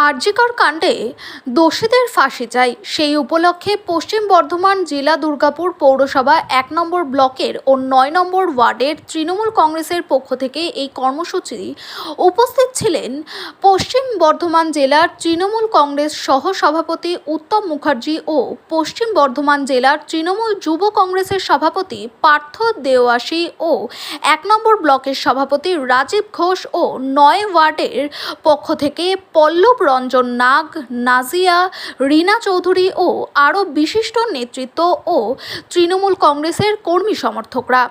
আরজিকর কাণ্ডে দোষীদের ফাঁসি চাই, সেই উপলক্ষে পশ্চিম বর্ধমান জেলা দুর্গাপুর পৌরসভা ১ নম্বর ব্লকের ও ৯ নম্বর ওয়ার্ডের তৃণমূল কংগ্রেসের পক্ষ থেকে এই কর্মসূচি উপস্থিত ছিলেন পশ্চিম বর্ধমান জেলার তৃণমূল কংগ্রেস সহ সভাপতি উত্তম মুখার্জি ও পশ্চিম বর্ধমান জেলার তৃণমূল যুব কংগ্রেসের সভাপতি পার্থ দেওয়াসী ও ১ নম্বর ব্লকের সভাপতি রাজীব ঘোষ ও ৯ ওয়ার্ডের পক্ষ থেকে পল্লব রঞ্জন নাগ, নাজিয়া, রীনা চৌধুরী ও আরও বিশিষ্ট নেতৃত্ব ও তৃণমূল কংগ্রেসের কর্মী সমর্থকরা।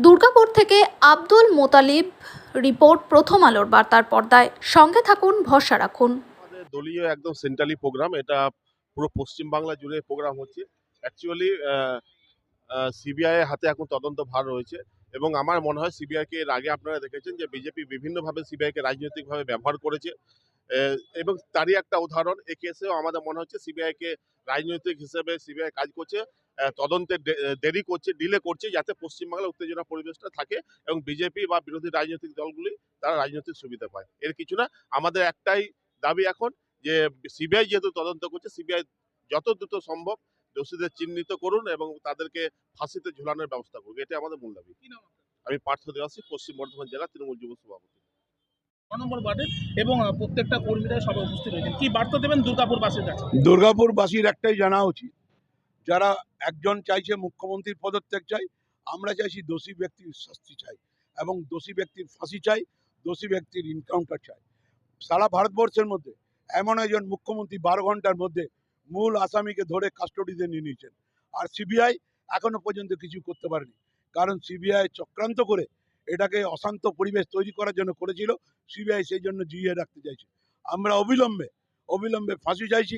দুর্গাপুর থেকে আব্দুল মোতালিব রিপোর্ট, প্রথম আলোর বার্তার পর্দায়। সঙ্গে থাকুন, ভরসা রাখুন। আমাদের দলীয় একদম সেন্ট্রালি প্রোগ্রাম, এটা পুরো পশ্চিম বাংলা জুড়ে প্রোগ্রাম হচ্ছে। অ্যাকচুয়ালি সিবিআই এর হাতে এখন তদন্ত ভার রয়েছে এবং আমার মনে হয় সিবিআইকে এর আগে আপনারা দেখেছেন যে বিজেপি বিভিন্নভাবে সিবিআইকে রাজনৈতিকভাবে ব্যবহার করেছে এবং তারই একটা উদাহরণ এই কেসেও আমাদের মনে হচ্ছে সিবিআইকে রাজনৈতিক হিসেবে সিবিআই কাজ করছে, তদন্তে দেরি করছে, ডিলে করছে, যাতে পশ্চিমবাংলার উত্তেজনা পরিবেশটা থাকে এবং বিজেপি বা বিরোধী রাজনৈতিক দলগুলি তারা রাজনৈতিক সুবিধা পায়। এর কিছু না, আমাদের একটাই দাবি এখন যে সিবিআই যেহেতু তদন্ত করছে, সিবিআই যত দ্রুত সম্ভব দোষীদের চিহ্নিত করুন এবং তাদেরকে ফাঁসিতে ঝুলানোর ব্যবস্থা করুন, এটা আমাদের মূল দাবি। আমি পার্থ দেওয়াসী, পশ্চিম বর্ধমান জেলা তৃণমূল যুব সভাপতি, ৯ নম্বর ওয়ার্ডে, এবং প্রত্যেকটা কর্মীরা সবাই উপস্থিত রয়েছেন। কি বার্তা দেবেন দুর্গাপুরবাসীর কাছে? দুর্গাপুরবাসীর একটাই জানা উচিত, যারা একজন চাইছে মুখ্যমন্ত্রীর পদত্যাগ চাই, আমরা চাইছি দোষী ব্যক্তির শাস্তি চাই এবং দোষী ব্যক্তির ফাঁসি চাই, দোষী ব্যক্তির ইনকাউন্টার চাই। সারা ভারতবর্ষের মধ্যে এমন একজন মুখ্যমন্ত্রী ১২ ঘন্টার মধ্যে মূল আসামিকে ধরে কাস্টডিতে নিয়ে নিয়েছেন, আর সিবিআই এখনো পর্যন্ত কিছু করতে পারেনি। কারণ সিবিআই চক্রান্ত করে এটাকে অশান্ত পরিবেশ তৈরি করার জন্য করেছিল, সিবিআই সেই জন্য জিইয়ে রাখতে চাইছে। আমরা অবিলম্বে ফাঁসি চাইছি।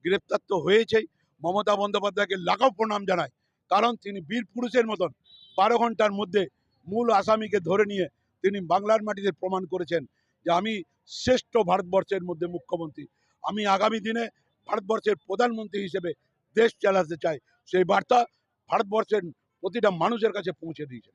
গ্রেপ্তার তো হয়েছেই, মমতা বন্দ্যোপাধ্যায়কে লাগাও প্রণাম জানায়, কারণ তিনি বীর পুরুষের মতন ১২ ঘন্টার মধ্যে মূল আসামিকে ধরে নিয়ে তিনি বাংলার মাটিতে প্রমাণ করেছেন যে আমি শ্রেষ্ঠ ভারতবর্ষের মধ্যে মুখ্যমন্ত্রী, আমি আগামী দিনে ভারতবর্ষের প্রধানমন্ত্রী হিসেবে দেশ চালাতে চাই। সেই বার্তা ভারতবর্ষের প্রতিটা মানুষের কাছে পৌঁছে দিয়েছেন।